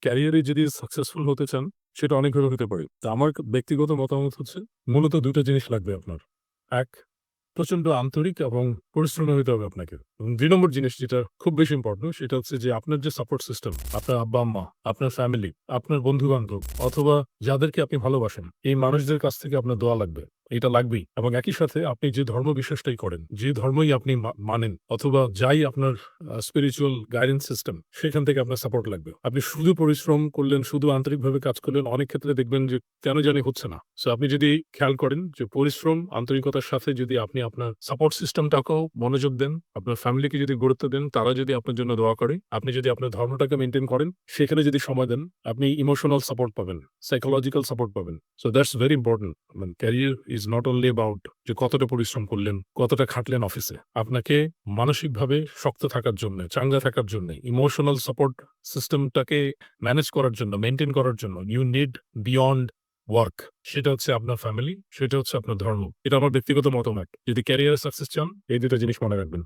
ক্যারিয়ারে যদি সাকসেসফুল হতে চান, সেটা অনেকভাবে হতে পারে। তো আমার ব্যক্তিগত মতামত হচ্ছে, মূলত ২ টা জিনিস লাগবে আপনার। ১, প্রচন্ড আন্তরিক এবং পরিশ্রমী হইতে হবে আপনাকে। এবং ২ নম্বর জিনিস যেটা খুব বেশি ইম্পোর্টেন্ট সেটা হচ্ছে যে আপনার যে সাপোর্ট সিস্টেম, আপনার আব্বা-আম্মা, আপনার ফ্যামিলি, আপনার বন্ধু-বান্ধব অথবা যাদেরকে আপনি ভালোবাসেন, এই মানুষদের কাছ থেকে আপনার দোয়া লাগবে। এটা লাগবেই। এবং একই সাথে আপনি যে ধর্ম বিশ্বাসটাই করেন, যে ধর্মই আপনি মানেন অথবা যাই আপনার স্পিরিচুয়াল গাইডেন্স সিস্টেম, সেখান থেকে আপনার সাপোর্ট লাগবে। আপনি শুধু পরিশ্রম করলেন, শুধু আন্তরিকভাবে কাজ করলেন, অনেক ক্ষেত্রে দেখবেন যে কেন জানি হচ্ছে না। সো আপনি যদি খেয়াল করেন যে পরিশ্রম, আন্তরিকতার সাথে যদি আপনি আপনার সাপোর্ট সিস্টেমটাকেও মনোযোগ দেন, আপনার ফ্যামিলিকে যদি গুরুত্ব দেন, তারা যদি আপনার জন্য দোয়া করে, আপনি যদি আপনার ধর্মটাকে মেইনটেইন করেন, সেখানে যদি সময় দেন, আপনি ইমোশনাল সাপোর্ট পাবেন, সাইকোলজিক্যাল সাপোর্ট পাবেন। So that's very important. মানে career is not only about যে কতটা পরিশ্রম করলেন, কতটা খাটলেন অফিসে। আপনাকে মানসিকভাবে শক্ত থাকার জন্যে, চাঙ্গা থাকার জন্যে, ইমোশনাল সাপোর্ট সিস্টেমটাকে ম্যানেজ করার জন্য, মেইনটেইন করার জন্য ইউ নিড বিয়ন্ড ওয়ার্ক। সেটা হচ্ছে আপনার ফ্যামিলি, সেটা হচ্ছে আপনার ধর্ম। এটা আমার ব্যক্তিগত মতামত। যদি ক্যারিয়ারে সাকসেস চান, এই ২ টা জিনিস মনে রাখবেন।